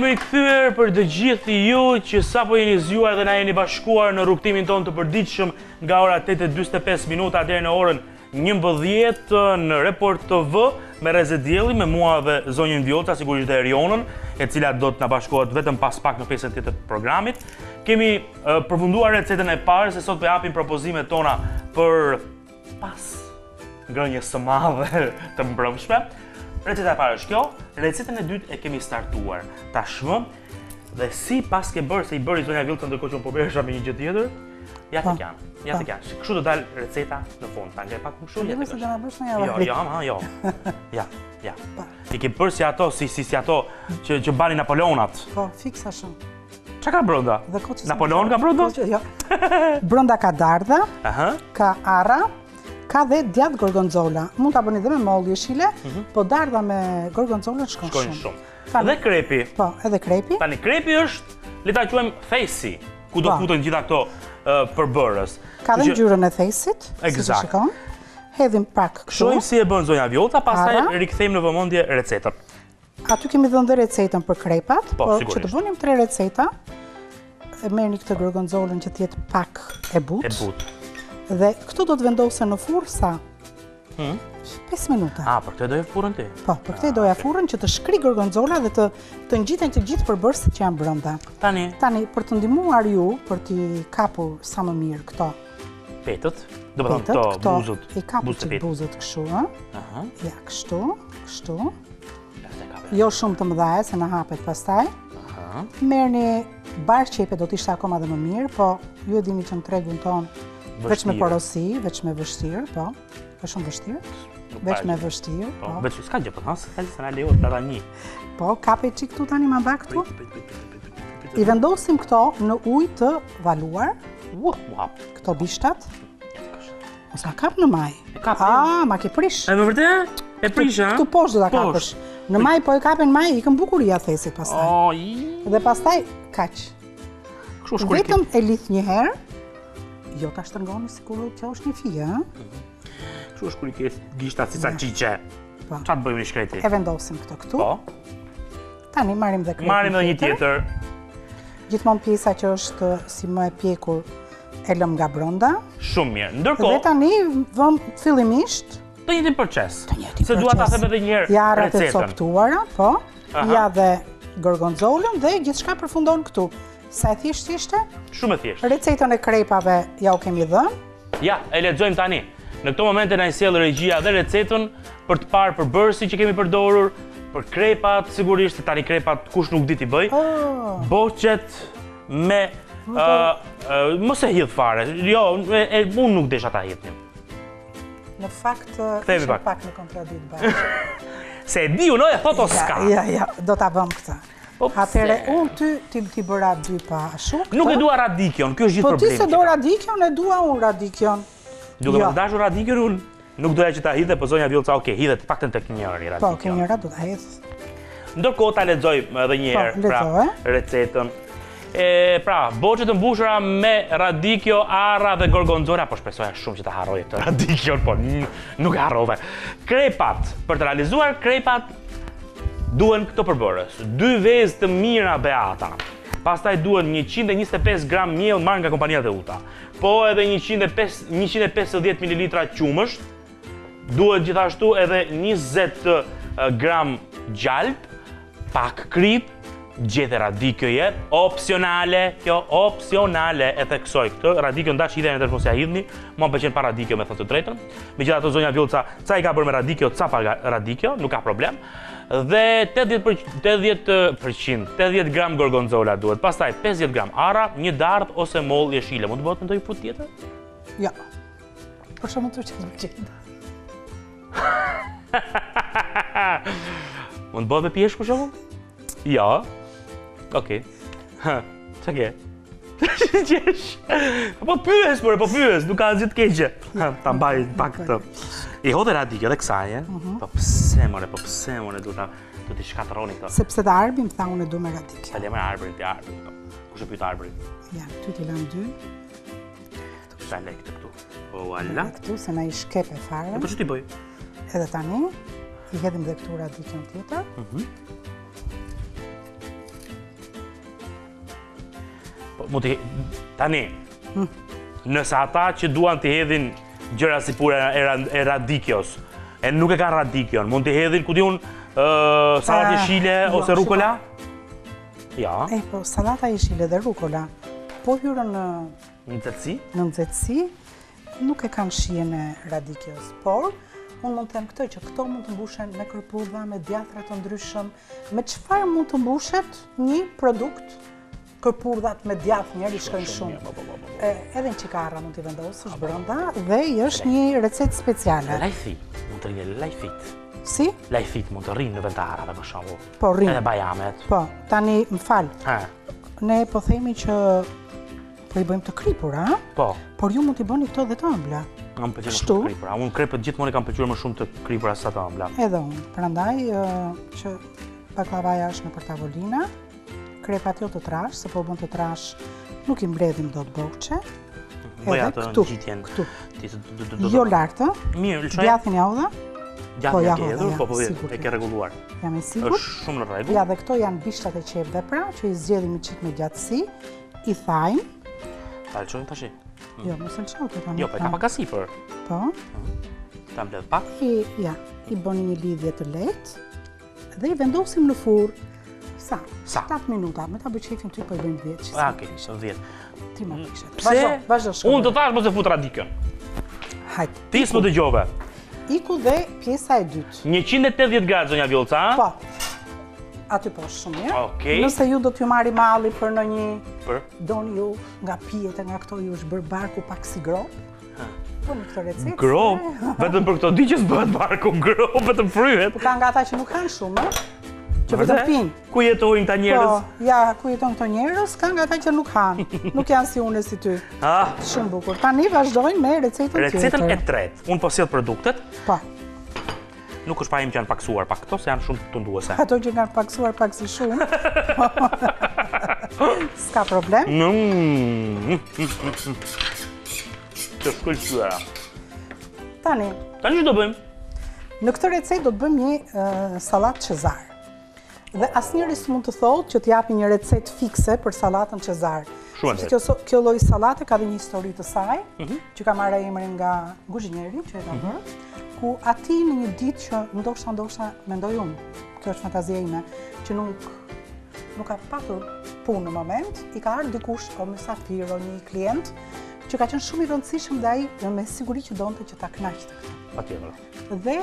jemi rikthyer për të gjithë ju që sapo jeni zgjuar dhe na jeni bashkuar në rrugtimin tonë të përditshëm nga ora 8:45 minuta deri në orën 11 në Report TV me Reze Dielli, me mua dhe zonjën Vjolca, sigurisht dhe Erionën, e cila do të na bashkohet vetëm pas pak në pjesën tjetër të programit. Kemi përfunduar recetën e parë, se sot po japim propozimet tona për pas ngrënjes së madhe të mbrëmshme. Receta e parë është kjo, recetën e dytë e kemi startuar tashmë, dhe si pas ke bërë se i bëri zonja Vjolca ndërkohë që unë po bëresha me një gjë tjetër, ja të kanë. Ja të kanë. Kështu do dal receta në fund. Ta ngre pak më shumë. Jo, se do na bësh në javë. Jo. Ja. I ke bërë si ato, si ato që bani Napoleonat. Po, fiksa shumë. Çka ka brenda? Napoleon ka brenda? Jo. Brenda ka dardha, ka arra, ka dhe djath gorgonzola. Mund ta bëni dhe me mollë jeshile, po dardha me gorgonzola shkon shumë. Dhe krepi. Po, edhe krepi. Tani krepi është, le ta quajmë thesi, ku do futen gjitha këto përbërës. Ka dhe ngjyrën e thesit, si të shikon. Hedhim pak kështu. Shohim si e bën zonja Vjolca, pastaj rikthejmë në vëmendje recetën. Aty kemi dhënë dhe recetën për krepat, po që të bënim 3 receta, merrni këtë gorgonzolën që të jetë pak e butë. Dhe këtu do të vendosen në furrë sa 5 minuta. Për këtë doja furrën ti? Po, për këtë doja furrën që të shkri gorgonzola dhe të ngjiten të gjithë përbërësit që janë brenda. Tani, për të ndihmuar ju, për t'i kapur sa më mirë këto petët, do të thonë këto buzët. I kapur që buzët kështu, ja, kështu. Jo shumë të mëdha se na hapet pastaj. Merrni bar qepe, do të ishte akoma dhe më mirë, po ju e dini që në tregun ton veç me porosi, veç me vështirë, po, është shumë vështirë. Veç me vështirë, po. Veç s'ka gjë, po, s'ka gjë se na lejohet data 1. Po, kape çik këtu tani manda këtu. I vendosim këto në ujë të valuar. Këto bishtat. Mos ka kap në maj. Ma ke prish. E vërtet? E prish, a? Këtu poshtë do ta kapësh. Në maj po e kapen maj, ikën bukuria thesit pastaj. Dhe pastaj kaq. Vetëm e lidh një herë. Jo ta shtrëngoni sikur që është një fije, ëh? Kështu është kur i ke gishtat si salcice. Çfarë të bëjmë në shkreti? E vendosim këto këtu. Po. Tani marrim dhe krepin. Marrim edhe një tjetër. Gjithmonë pjesa që është si më e pjekur e lëm nga brenda. Shumë mirë. Ndërkohë, dhe tani vëm fillimisht të njëjtin proces. Se dua ta them edhe një herë recetën. Ja arrat e coptuara, po. Ja dhe gorgonzolën dhe gjithçka përfundon këtu. Sa e thjeshtë ishte? Shumë e thjeshtë. Recetën e krepave ja u kemi dhënë. Ja, e lexojmë tani. Në këtë moment na i sjell regjia dhe recetën për të parë përbërësin që kemi përdorur, për krepat, sigurisht se tani krepat kush nuk di ti bëj. Boqet me mos e hidh fare. Jo, unë nuk desha ta hidhnim. Në fakt, ishte pak në kontradikt bashkë. Se e di unë e thot o s'ka. Ja, do ta bëm këtë. Atëre, unë ti bëra 2 pa shumë. Nuk e dua radikion, kjo është gjithë problemi. Po ti se do radikion, e dua unë radikion. Duke më dashur radikion, unë nuk doja që ta hidhe, po zonja Vjolca, okej, hidhet paktën tek njëri radikion. Po, ke njëra do ta hedh. Ndërkohë ta lexoj edhe një herë pra recetën. Pra, boqet të mbushura me radikjo, arra dhe gorgonzola, po shpresoja shumë që ta harroje këtë radikion, po nuk e harrove. Krepat, për të realizuar krepat duhen këto përbërës, 2 vezë të mira beata, pastaj duhen 125 gram miell marrë nga kompania Teuta, po edhe 150 ml qumësht, duhet gjithashtu edhe 20 gram gjalp, pak krip, gjethe radikjoje, opsionale, kjo opsionale e theksoj këtë, radikjo ndash hidhe në tërpon se ja hidhni, ma më pëlqen pa radikjo me thënë të drejtën, me gjitha të zonja Vjolca, ca i ka bërë me radikjo, ca pa radikjo, nuk ka problem, dhe 80 gram gorgonzola duhet, pastaj 50 gram arra, një dardh ose mollë jeshile. Mund të bëhet me ndonjë frut tjetër? Ja. Për shkakun të çfarë gjend. Mund të bëhet me peshk për shkakun? Ja. Okej. Çka ke? Gjesh. Po pyes, po pyes, nuk ka asgjë të keqe. Ta mbaj pak këtë. I hodhe radikë edhe kësaj, po pse more, do t'i shkatërroni këtë. Sepse të arbin, tha unë e du me radikë. Ta le me arbrin, ti arbrin. Kush e pyet arbrin? Ja, ty t'i lam 2. Ta le këtë këtu. Voilà. Këtu se na i shkepe fare. Po ç'ti bëj? Edhe tani, i hedhim dhe këtu radikën tjetër. Tani, nëse ata që duan të hedhin gjëra si pura e radikios, e nuk e kanë radikion, mund të hedhin, ku diun, salat jeshile ose rukola? Ja. Po, salata jeshile dhe rukola, po hyrën në nxehtësi, nuk e kanë shijen e radikios, por unë mund të them këtë që këto mund të mbushen me kërpudha, me djatra të ndryshëm, me çfarë mund të mbushet një produkt, kërpudhat me djath njëri shkojnë shumë. Edhe në qikarra mund t'i vendosësh brenda dhe është një recetë speciale. Lajthit, mund të rrinë lajthit. Si? Lajthit mund të rrinë në ventarave për shembull. Po rrinë. Edhe bajamet. Po, tani më fal. Ne po themi që po i bëjmë të kripura, po. Por ju mund t'i bëni këto dhe të ëmbla. Kam pëlqyer shumë të kripura. Unë krepët gjithmonë kam pëlqyer më shumë të kripura se të ëmbla. Edhe unë. Prandaj që baklavaja është në për tavolina, krepat jo të trash, se po bën të trash, nuk i mbledhim dot boqe. Bëja të ngjitjen këtu. Jo lartë. Mirë, lëshoj. Djathin e hodha? Djathin e ke hedhur, po e ke rregulluar. Jam e sigurt. Është shumë në rregull. Ja, dhe këto janë bishtat e qepëve pra, që i zgjedhim një çik me gjatësi, i thajmë. Ta lëshojmë tash. Jo, mos e lëshoj këto tani. Jo, po ka pak sipër. Po. Ta mbledh pak. I bëni një lidhje të lehtë dhe i vendosim në furrë. Sa? 7 minuta, me ta bëqefin ty po i bëjmë 10. Okej, 10. Ti më pishet. Pse? Unë të thash mos e fut radikën. Hajde. Ti s'më dëgjove. Iku dhe pjesa e dytë. 180 gradë, zonja Vjollca, a? Po. Aty po shumë mirë. Okej. Nëse ju do t'ju marri malli për në një... Për? Doni ju nga pijet e nga këto ju është bërë barku pak si grop. Po në këtë recetë. Grop? Vetëm për këto di që s'bëhet barku grop, vetëm fryhet. Po ka nga ata që nuk kanë shumë, që vetëm pinë. Ku jetojnë këta njerëz? Po, ja, ku jetojnë këto njerëz, ka nga ata që nuk hanë. Nuk janë si unë e si ty. Shumë bukur. Tani vazhdojmë me recetën tjetër. Recetën e tretë. Unë po sjell produktet. Po. Nuk është pa im që janë paksuar pak këto, se janë shumë tunduese. Ato që kanë paksuar pak si shumë. S'ka problem. Të shkëllqyra. Tani që do bëjmë? Në këtë recetë do të bëjmë një salat Cezar. Dhe asnjëri s'mund të thotë që t'japi një recetë fikse për sallatën Cezar. Kjo lloj sallate ka dhe një histori të saj, që ka marrë emrin nga guzhinjeri që e ka bërë, ku ati në një ditë që ndoshta mendoj unë, kjo është fantazia ime, që nuk ka patur punë në moment, i ka ardhur dikush o mysafir o një klient që ka qenë shumë i rëndësishëm dhe ai me siguri që donte që ta kënaqte këtë. Patjetër. Dhe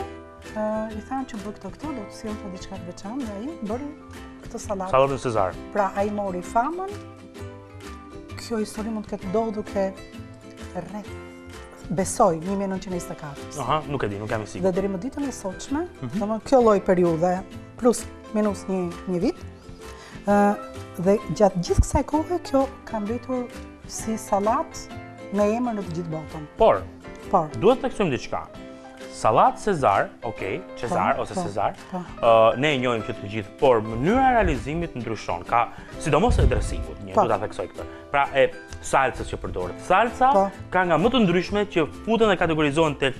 i thanë që bëj këto, do të sillte diçka të veçantë dhe ai bëri këtë sallatë. Sallatën Cezar. Pra ai mori famën. Kjo histori mund të ketë ndodhur duke rreth besoj 1924. Aha, nuk e di, nuk jam i sigurt. Dhe deri më ditën e sotshme, domethënë kjo lloj periudhe plus minus një vit, dhe gjatë gjithë kësaj kohe kjo ka mbetur si sallatë me emër në të gjithë botën. Por, duhet të theksojmë diçka. Sallatë Cezar, Cezar ose Cezar, ne e njohim që të gjithë, por mënyra e realizimit ndryshon. Ka sidomos e dressingut, do ta theksoj këtë. Pra e salcës që përdoret. Salca ka nga më të ndryshme që futen dhe kategorizohen tek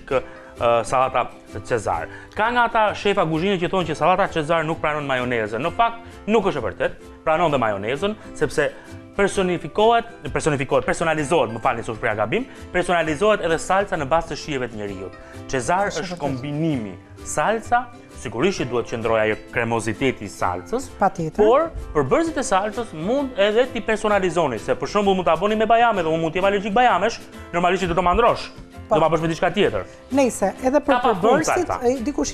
sallata Cezar. Ka nga ata shefa kuzhine që thonë që sallata Cezar nuk pranon majonezën. Në fakt nuk është e vërtet, pranon dhe majonezën, sepse personalizohet, më falni se u shpreha gabim, personalizohet edhe salca në bazë të shijeve të njerëzit. Cezar është kombinimi salca, sigurisht që duhet të qëndrojë ajo kremoziteti i salcës, por përbërësit e salcës mund edhe ti personalizoni, se për shembull mund ta bëni me bajame dhe unë mund të jem allergjik bajamesh, normalisht do ta mandrosh. Do ma bësh me diçka tjetër. Nejse, edhe për përbërësit, dikush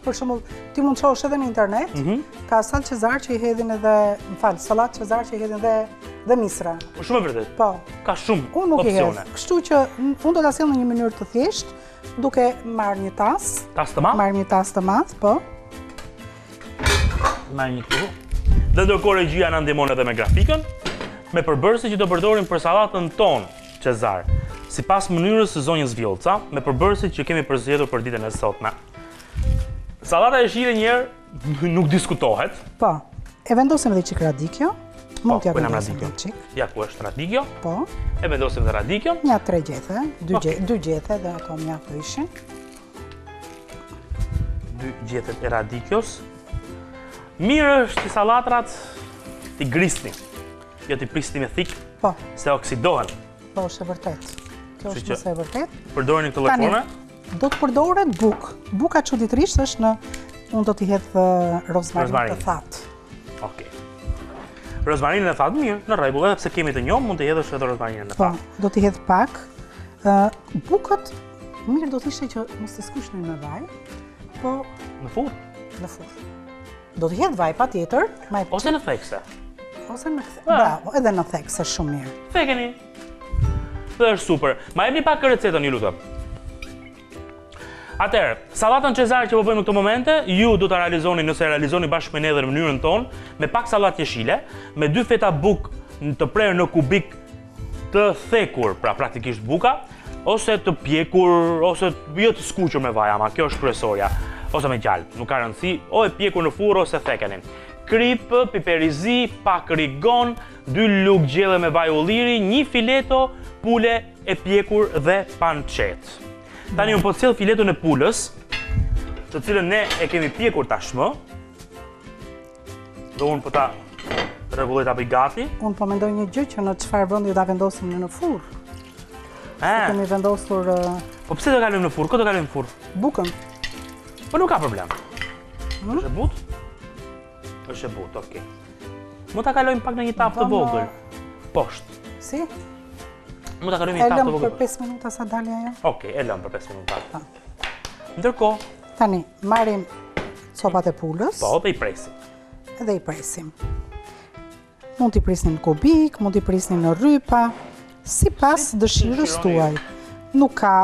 për shembull, ti mund të shohësh edhe në internet, ka salcë Cezar që i hedhin edhe, sallatë Cezar që i hedhin dhe misra. Shumë e vërtet. Po. Ka shumë opsione. Unë nuk i hedh. Kështu që unë do ta sjell në një mënyrë të thjeshtë, duke marrë një tas. Tas të madh? Marr një tas të madh, po. Marr një këtu. Dhe ndërkohë regjia na ndihmon edhe me grafikën, me përbërësit që do përdorim për sallatën tonë Cezar. Sipas mënyrës së zonjës Vjollca, me përbërësit që kemi përzgjedhur për ditën e sotme. Sallata e shire njerë nuk diskutohet. Po, e vendosim edhe çik radikjo. Mund t'ja vendosim edhe çik. Ja ku është radikjo. Po. E vendosim edhe radikjon. Nja 3 gjethe, 2 gjethe dhe ato mjaftojshin. 2 gjethet e radikjos. Mirë është që sallatrat t'i grisni. Jo t'i prisni me thikë. Po. Se oksidohen. Po, është e vërtet. Kjo është mëse e vërtet. Përdorin këtë lëkone? Do të përdoret bukë. Buka çuditërisht është unë do t'i hedh rozmarinë të thatë. Okej. Rozmarinën e thatë mirë, në rregull, edhe pse kemi të njohur, mund të hedhësh edhe rozmarinën e thatë. Po, do t'i hedh pak. Bukët mirë do të ishte që mos të skuqnin me vaj, po në furr. Në furr. Do t'i hedh vaj patjetër, ose në thekse. Ose në bravo, edhe në thekse shumë mirë. Thekeni. Dhe është super. Ma jepni pak recetën, ju lutem. Atëherë, sallatën Cezar që po bëjmë në këto momente, ju do ta realizoni nëse realizoni bashkë me ne dhe në mënyrën tonë, me pak sallatë jeshile, me 2 feta bukë të prerë në kubik të thekur, pra praktikisht buka, ose të pjekur, ose jo të skuqur me vaj, ama kjo është kryesorja, ose me gjalp, nuk ka rëndësi, o e pjekur në furrë ose thekeni. Krip, piperizi, pak rigon, 2 lugë gjelle me vaj ulliri, 1 fileto pule e pjekur dhe pancet. Tani unë po të sjell filetën e pulës, të cilën ne e kemi pjekur tashmë. Dhe unë po ta rregulloj ta bëj gati. Unë po mendoj një gjë që në çfarë vendi ta vendosim në furrë. Kemi vendosur... Po pse do kalojmë në furrë? Ku do kalojmë në furrë? Bukën. Po nuk ka problem. Është e butë? Është e butë, okej. Mund ta kalojmë pak në një tavë të vogël. Poshtë. Si? Mund ta kalojmë një tavë të vogël. E lëm për 5 minuta sa dalë ajo? Okej, e lëm për 5 minuta. Ndërkohë, tani marrim copat e pulës. Po, dhe i presim. Edhe i presim. Mund t'i prisni në kubik, mund t'i prisni në rrypa, sipas dëshirës tuaj. Nuk ka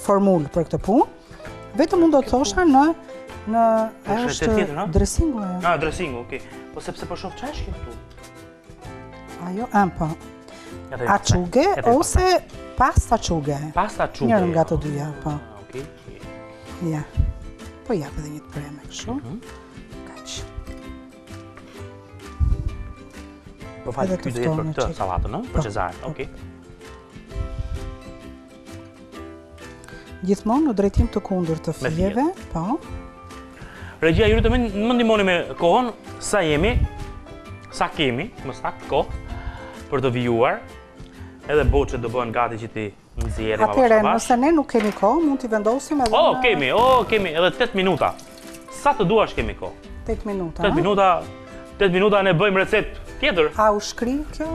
formulë për këtë punë. Vetëm unë do të thosha në është dresingu ajo. Ah, dresingu, okej. Po sepse po shoh çfarë është këtu? Ajo, po. Acughe ose pasta acughe. Pasta acughe. Njërën nga të dyja, po. Okej. Ja. Po jap edhe një të preme kështu. Kaq. Po falë, ky do jetë për këtë sallatën, ëh? Për Cezar, okej. Gjithmonë në drejtim të kundërt të fijeve, po. Regjia, ju lutem më ndihmoni me kohën, sa kemi, më saktë kohë për të vijuar. Edhe boçet do bëhen gati që ti nxjerrim avash. Atëherë, nëse ne nuk kemi kohë, mund t'i vendosim edhe kemi edhe 8 minuta. Sa të duash kemi kohë? 8 minuta. 8 minuta ne bëjmë recetë tjetër. A u shkri kjo?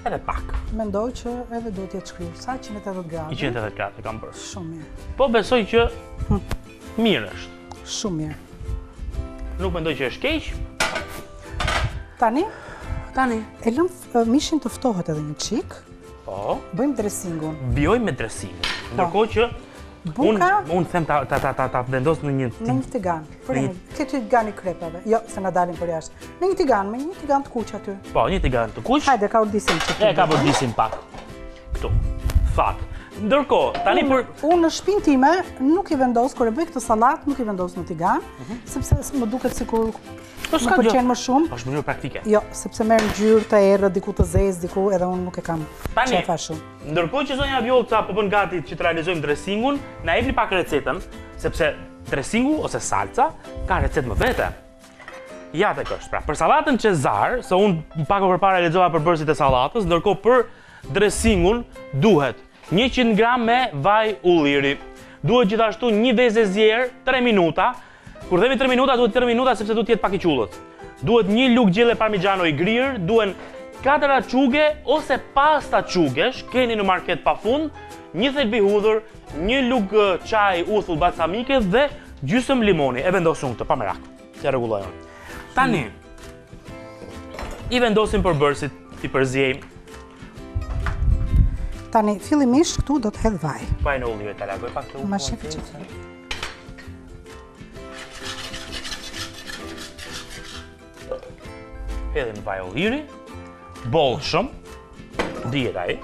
Edhe pak. Mendoj që edhe duhet të jetë shkrirë. Sa 180 gradë? 180 gradë kam bërë. Shumë mirë. Po besoj që mirë është. Shumë mirë. Nuk mendoj që është keq. Tani? E lëm mishin të ftohet edhe një çik. Po. Bëjmë dresingun. Bijojmë me dresingun. Ndërkohë që unë them ta vendos në një tigan. Këtë tigan i krepave. Jo, se na dalin për jashtë. Në një tigan, me një tigan të kuq aty. Po, një tigan të kuq. Hajde, ka urdisin që ka urdisin pak. Këtu. Fat. Ndërkohë, tani unë në shtëpinë time nuk i vendos kur e bëj këtë sallatë, nuk i vendos në tigan, sepse më duket sikur nuk pëlqen më shumë. Është mënyrë praktike. Jo, sepse merr ngjyrë të errët, diku të zezë, diku edhe unë nuk e kam shefa shumë. Ndërkohë që zonja Vjolca po bën gati që të realizojmë dresingun, na jepni pak recetën, sepse dresingu ose salca ka recetë më vete. Ja tek është. Pra, për sallatën Cezar, se unë pak më përpara realizova përbërësit e sallatës, ndërkohë për dresingun duhet 100 gram me vaj ulliri. Duhet gjithashtu një vezë zier 3 minuta. Kur themi 3 minuta, duhet 3 minuta sepse duhet të jetë pak i qullët. Duhet 1 lugë gjelle parmigiano i grirë, duhen 4 acughe ose pasta acughesh, keni në market pafund, 1 thelbi hudhër, 1 lugë çaj uthull balsamike dhe gjysmë limoni. E vendosun këtë pa merak. T'ja rregullojmë. Tani i vendosim përbërësit, i përziejmë. Tani fillimisht këtu do të hedh vaj. Vaj në ullire ta largoj pak të Ma shefi që hedhim vaj ulliri, bollshëm, dihet ai.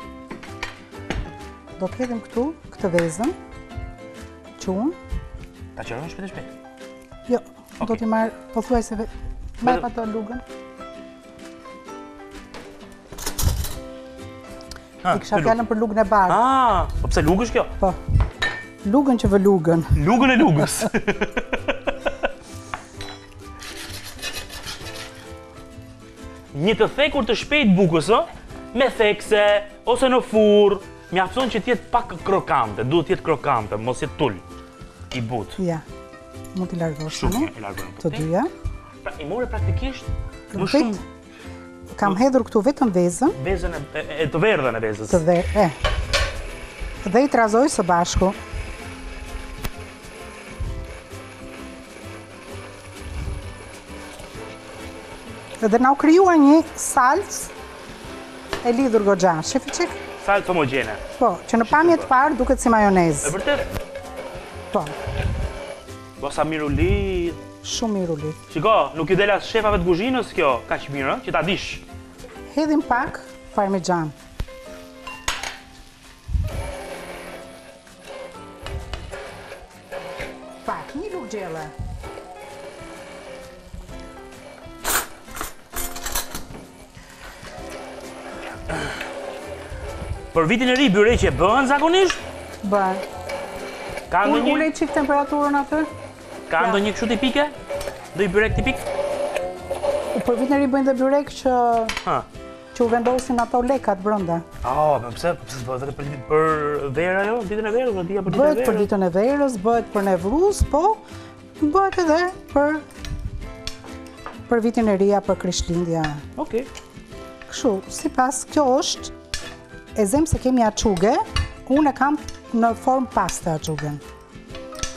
Do të hedhim këtu këtë vezën, qunë. Ta qërojmë shpejt? Jo, do t'i marrë, po thuaj se marrë pa të lugën. I kisha fjallën për lugën e bardhë. Po pse lugë është kjo? Po, lugën që vë lugën. Lugën e lugës. Një të thekur të shpejt bukës, me thekse, ose në furr, mjafton që t'jetë pak krokante, duhet t'jetë krokante, mos jetë tull i but. Ja, mund t'i largosh Shumë i largojmë të dyja. Pra, i more praktikisht më shumë... Kam hedhur këtu vetëm vezën. Vezën e të verdhën e vezës. Dhe i trazoj së bashku. Dhe na u krijuar një salcë e lidhur goxha. Shifi çik? Salcë homogjene. Po, që në pamje të parë duket si majonezë. E vërtet? Po. Po sa mirë u lidh. Shumë mirë u lidh. Shiko, nuk i del as shefave të kuzhinës kjo, kaq mirë, që ta dish. Hedhim pak parmexhan. Pak, një lugë gjelle. Për vitin e ri, byreqe bëhen zakonisht? Bëhen. Ka ndonjë? Ulej çik temperaturën aty? Ka ndonjë kështu tipike? Ndonjë byrek tipik? Për vitin e ri bëjnë dhe byrek që u vendosin ato lekat brenda. Pse s'bëhet vetëm për verë ajo? Ditën e verës, për ditën e verës? Bëhet për ditën e verës, bëhet për Nevruz, po bëhet edhe për vitin e ri, për Krishtlindja. Okej. Kështu, sipas kjo është e zem se kemi açuge, unë e kam në formë paste açugen,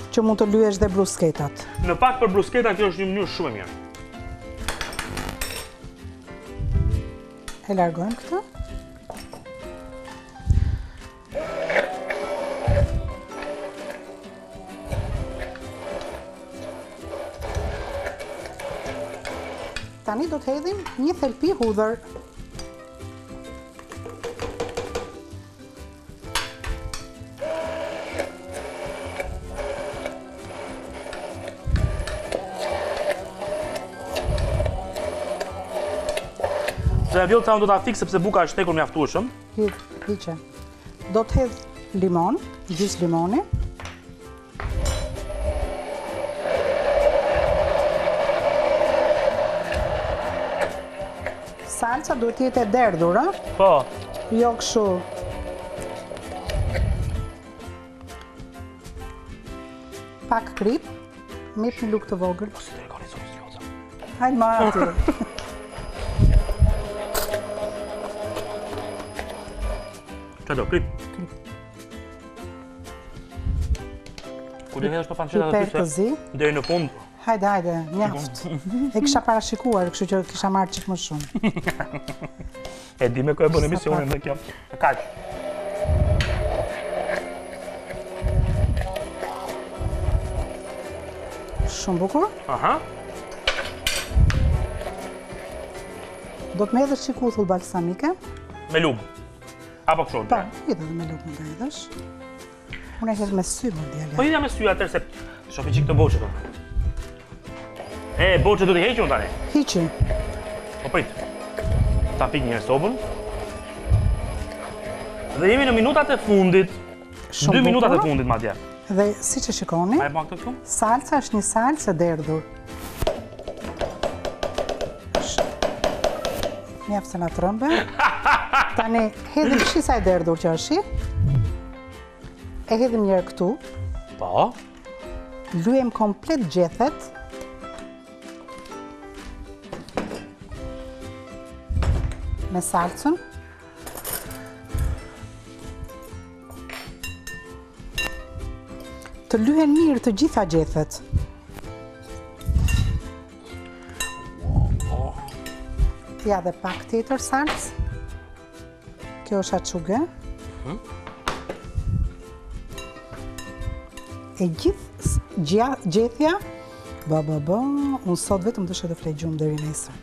që mund të lyesh dhe brusketat. Në pak për brusketa kjo është një mënyrë shumë e mirë. E largojmë këtë. Tani do të hedhim një thelpi hudhër. Se e vjellë të do t'a fikë sepse buka është tekur mjaftueshëm. Hiqe. Do të hedh limon, gjysmë limoni. Salca duhet të jetë e derdhur, ë? Po. Jo kështu. Pak krip, me një lugë të vogël. Po si të regoni sosjoza. Hajde ma aty. Qa do, krip? Ku dhe hedhësh për panceta të ty se deri në fund? Hajde, mjaft. E kisha parashikuar, kështu që kisha marrë qik më shumë. E di me ko e bën emisionin dhe kjo. E kaq. Shumë bukur. Aha. Do të me edhësh qik uthull balsamike. Me lugë. Apo kështu? Po, i dhe me lugë më da edhësh. Unë e hedhë me sy më djale. Po i dhe me sy atër se shofi qik të boqët. E, boqët du t'i heqë unë tani? Hiqi. Po prit. Ta pik njërë sobën. Dhe jemi në minutat e fundit. 2 minutat e fundit, madje. Dhe si që shikoni, A e pak të këtu? salca është një salcë e derdhur. Mjaftë se nga të rëmbe. Tani, hedhim shisa e derdhur që është. E hedhim njërë këtu. Po. Lujem komplet gjethet. Me salcën. Të lyhen mirë të gjitha gjethet. Ja dhe pak tjetër salcë. Kjo është açuge. E gjithë gjethja, unë sot vetëm dëshë të flej gjumë deri nesër.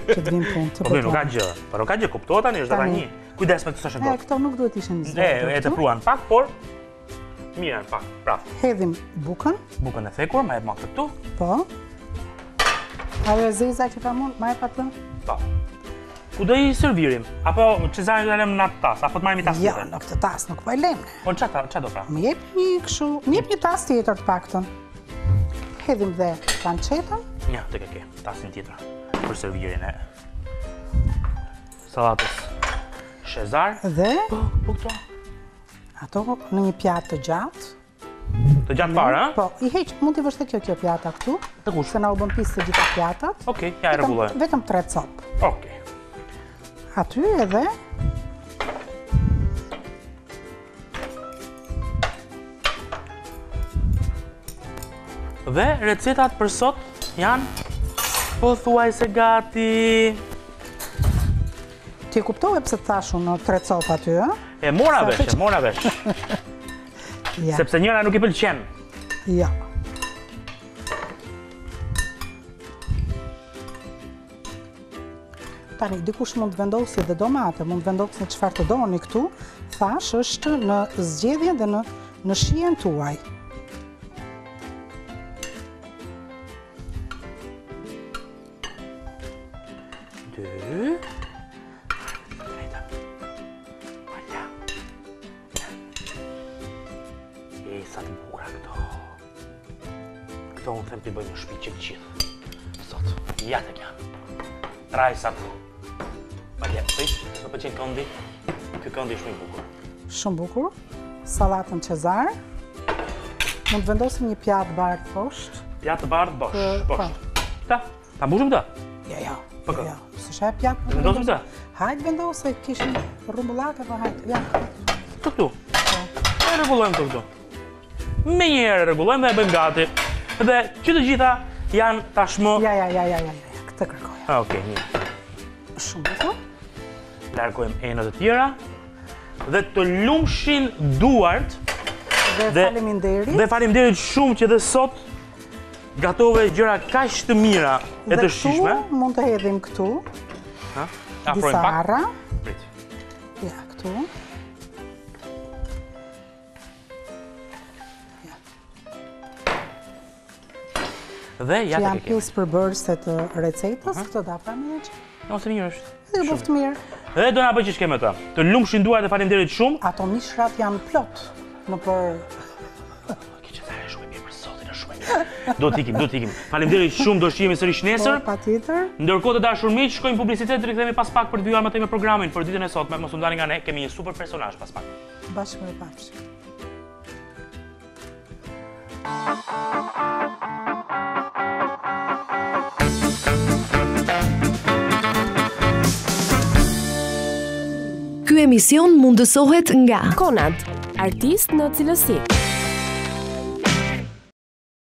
Që të vim punë të nuk ka gjë, por nuk ka gjë, kuptohet tani, është tani. Kujdes me të së shëngot. Këto nuk duhet ishen një E të pruan pak, por mirën pak, praf. Hedhim bukën. Bukën e thekur, ma e ma këtu. Po. Ajo e zeza që ka mund, ma e pa të? Po. Ku do i servirim? Apo që zajnë të lem në atë tas? Apo të marrim një tas tjetër? Jo, në këtë tas nuk po e lem. Po qa do pra? Më jep një këshu, më jep një tas tjetër të paktën. Hedhim dhe pancetën. Ja, të ke, tasin tjetër. Për servirin e sallatës Shezar. Dhe Po këto. ato në një pjatë të gjatë. Të gjatë parë, ha? Po, i heq, mund t'i vështë kjo pjata këtu. Të kush? Se na u bën pisë të gjitha pjatat. Okej, ja e rregulloj. Vetëm 3 copë. Okej. Aty edhe Dhe recetat për sot janë pothuajse gati. Ti e kuptove pse të thash unë 3 copë aty, ë? E mora vesh. Ja. Sepse njëra nuk i pëlqen. Ja. Tani, dikush mund të vendosi dhe domate, mund të vendosni çfarë të doni këtu, thash është në zgjedhje dhe në shijen tuaj. Sa të bukura këto. Këto unë them t'i bëjmë në shtëpi që gjithë. Sot, ja tek janë. Rajsat. Malja, prit, më pëlqen këndi. Ky këndi është shumë i bukur. Shumë bukur. Sallatën Cezar. Mund të vendosim një pjatë bardhë poshtë. Pjatë bardhë poshtë. Ta mbushim këtë? Ja. Po kë? Ja. S'është pjatë. Vendosim këtë? Hajde vendose, kishim rrumbullake, po hajde. Ja. Këtu. E rregullojmë këtu. Me njëherë rregullojmë dhe e bëjmë gati. Dhe që të gjitha janë tashmë... Ja. Këtë kërkoja. Okej, mirë. Shumë bukur. Largojmë enët e tjera. Dhe të lumshin duart. Dhe faleminderit. Dhe faleminderit shumë që dhe sot gatove gjëra kaq të mira e të shijshme. Dhe këtu mund të hedhim këtu. Ha? Disa arra. Prit. Ja, këtu. Dhe ja që janë pjesë përbërëse të recetës, këto da pra me që. Ose mirë është. Dhe bëftë mirë. Dhe do nga bëj që shkeme të. Të lumshin duart dhe faleminderit shumë. Ato mishrat janë plot në për... Këqëtare shumë e mirë për sotin e shumë e mirë. Do t'ikim. Faleminderit shumë, do shihemi sërish nesër. Patjetër. Ndërkohë të dashur miq, shkojmë publicitet, rikthehemi pas pak për të vjuar më tej me programin për ditën e sotme. Mos u ndani nga ne, kemi një super personazh pas pak. Bashkë me pafshim. Ky emision mundësohet nga Konad, artist në cilësi.